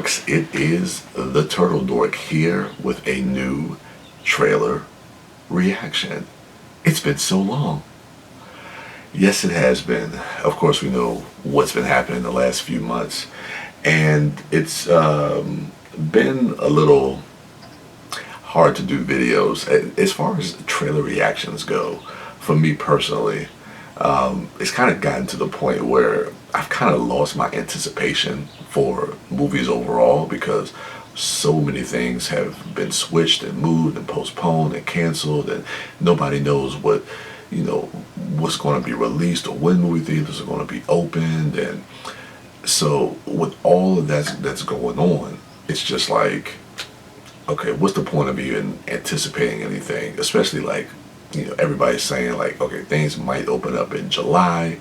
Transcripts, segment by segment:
Dorks, it is the Turtle Dork here with a new trailer reaction. It's been so long. Yes, it has been. Of course, we know what's been happening the last few months, and it's been a little hard to do videos. As far as trailer reactions go, for me personally, it's kind of gotten to the point where I've kind of lost my anticipation for movies overall because so many things have been switched and moved and postponed and canceled, and nobody knows what's going to be released or when movie theaters are going to be opened. And so with all of that's going on, it's just like, okay, what's the point of even anticipating anything? Especially like, everybody's saying like, okay, things might open up in July,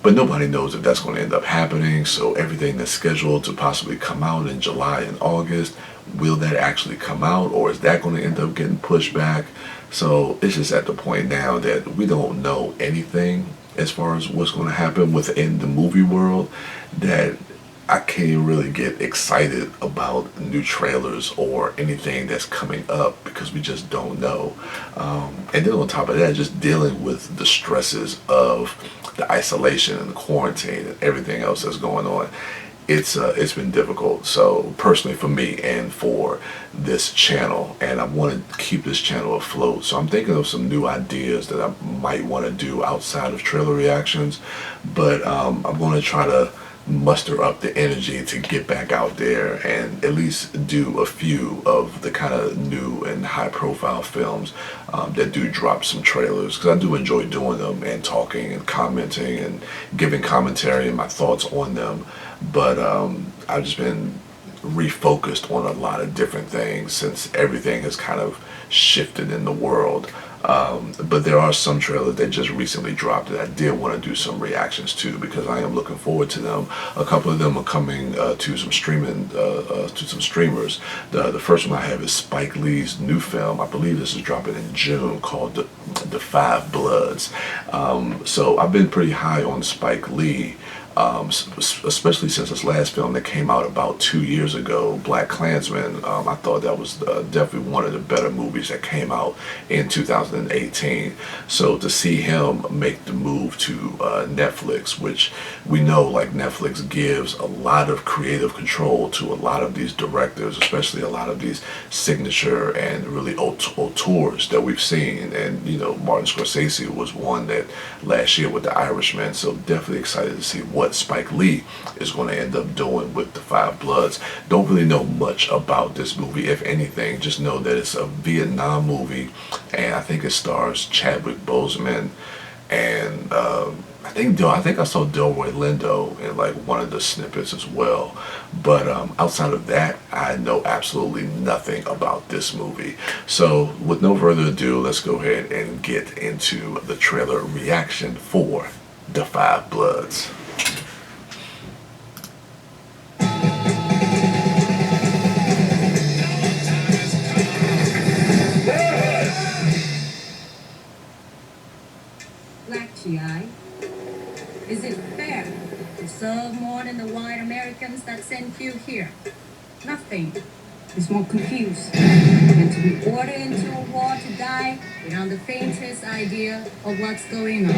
but nobody knows if that's going to end up happening. So everything that's scheduled to possibly come out in July and August, will that actually come out, or is that going to end up getting pushed back? So it's just at the point now that we don't know anything as far as what's going to happen within the movie world, that I can't really get excited about new trailers or anything that's coming up because we just don't know. And then on top of that, just dealing with the stresses of the isolation and the quarantine and everything else that's going on. It's been difficult. So personally for me and for this channel, and I want to keep this channel afloat, so I'm thinking of some new ideas that I might want to do outside of trailer reactions, but I'm going to try to muster up the energy to get back out there and at least do a few of the kind of new and high profile films that do drop some trailers, because I do enjoy doing them and talking and commenting and giving commentary and my thoughts on them. But I've just been refocused on a lot of different things since everything has kind of shifted in the world. But there are some trailers that just recently dropped that I did want to do some reactions to, because I am looking forward to them. A couple of them are coming to some streamers. The first one I have is Spike Lee's new film. I believe this is dropping in June, called The Five Bloods. So I've been pretty high on Spike Lee, especially since his last film that came out about 2 years ago, Black Klansman. I thought that was definitely one of the better movies that came out in 2018. So to see him make the move to Netflix, which we know like Netflix gives a lot of creative control to a lot of these directors, especially a lot of these signature and really auteurs that we've seen. And Martin Scorsese was one that last year with The Irishman. So definitely excited to see what Spike Lee is going to end up doing with The Five Bloods. Don't really know much about this movie, if anything. Just know that it's a Vietnam movie, and I think it stars Chadwick Boseman, and I think I saw Delroy Lindo in like one of the snippets as well. But outside of that, I know absolutely nothing about this movie. So with no further ado, let's go ahead and get into the trailer reaction for The Five Bloods. Black GI, is it fair to serve more than the white Americans that sent you here? Nothing is more confused than to be ordered into a war to die without the faintest idea of what's going on.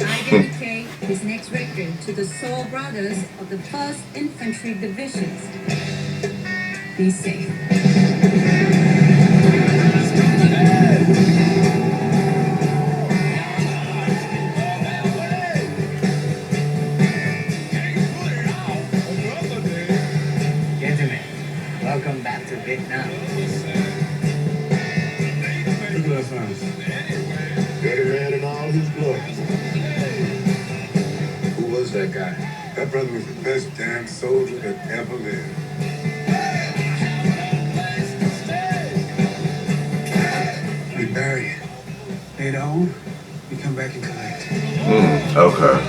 I dedicate this next record to the soul brothers of the 1st Infantry Divisions. Be safe. Welcome back to Vietnam. Look at that son. Dirty man in all his glory. Who was that guy? That brother was the best damn soldier that ever lived. We bury it. Later on, we come back and collect. Okay.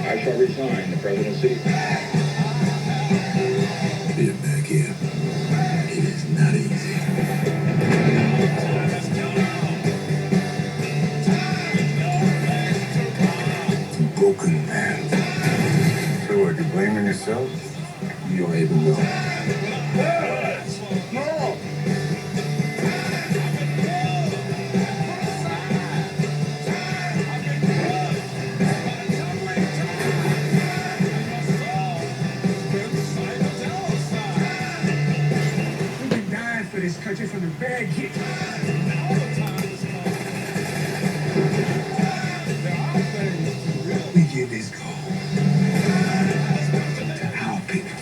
I shall resign the presidency. Being back here, it is not easy. broken man. So what, you blaming yourself? You don't even know. No! We've been dying for this country from the very get. We give this call to our people.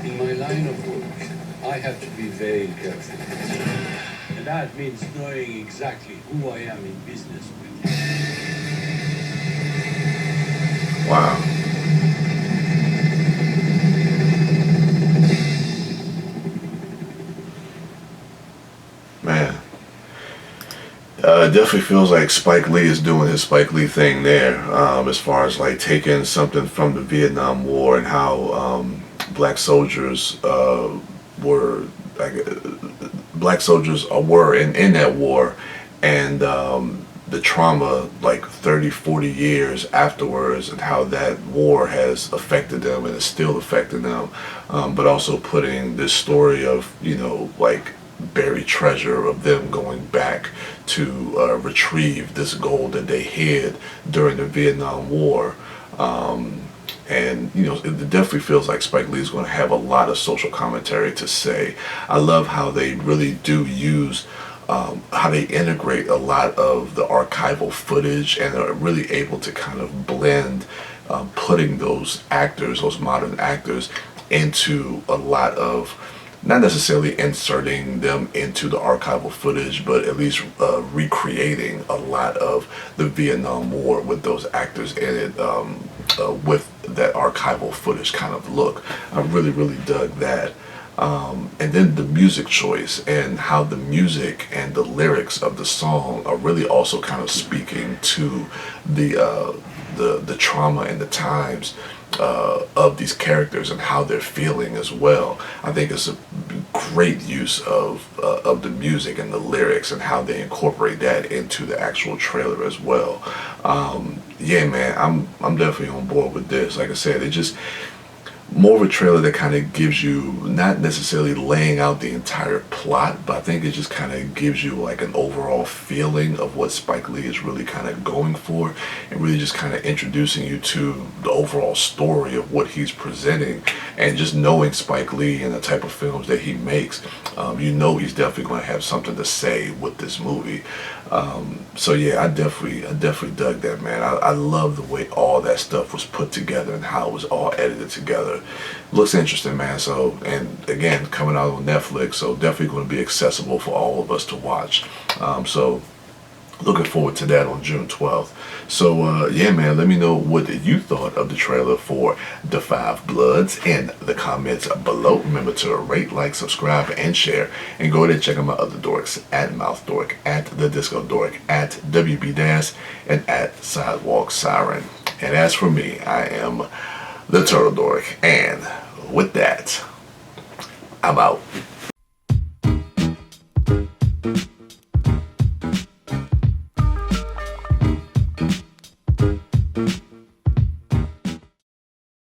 In my line of work, I have to be very careful. And that means knowing exactly who I am in business with. Wow. Man. It definitely feels like Spike Lee is doing his Spike Lee thing there, as far as like taking something from the Vietnam War and how black soldiers were like, black soldiers were in that war, and the trauma like 30, 40 years afterwards, and how that war has affected them and is still affecting them, but also putting this story of, you know, like buried treasure of them going back to retrieve this gold that they hid during the Vietnam War. And you know, it definitely feels like Spike Lee is going to have a lot of social commentary to say. I love how they really do use how they integrate a lot of the archival footage and are really able to kind of blend putting those actors, those modern actors, into a lot of, not necessarily inserting them into the archival footage, but at least recreating a lot of the Vietnam War with those actors in it, with that archival footage kind of look. I really, really dug that. And then the music choice and how the music and the lyrics of the song are really also kind of speaking to the trauma and the times of these characters and how they're feeling as well. I think it's a great use of the music and the lyrics and how they incorporate that into the actual trailer as well. Yeah, man, I'm definitely on board with this. Like I said, it just more of a trailer that kind of gives you, not necessarily laying out the entire plot, but I think it just kind of gives you like an overall feeling of what Spike Lee is really kind of going for, and really just kind of introducing you to the overall story of what he's presenting. And just knowing Spike Lee and the type of films that he makes, you know he's definitely going to have something to say with this movie. So yeah, I definitely dug that, man. I love the way all that stuff was put together and how it was all edited together. Looks interesting, man. So, and again, coming out on Netflix, so definitely going to be accessible for all of us to watch. So looking forward to that on June 12th. So yeah, man, let me know what you thought of the trailer for The Five Bloods in the comments below. Remember to rate, like, subscribe, and share. And go ahead and check out my other dorks at MouthDork, at TheDiscoDork, at WB Das, and at Sidewalk Siren. And as for me, I am the Turtle Dork. And with that, I'm out.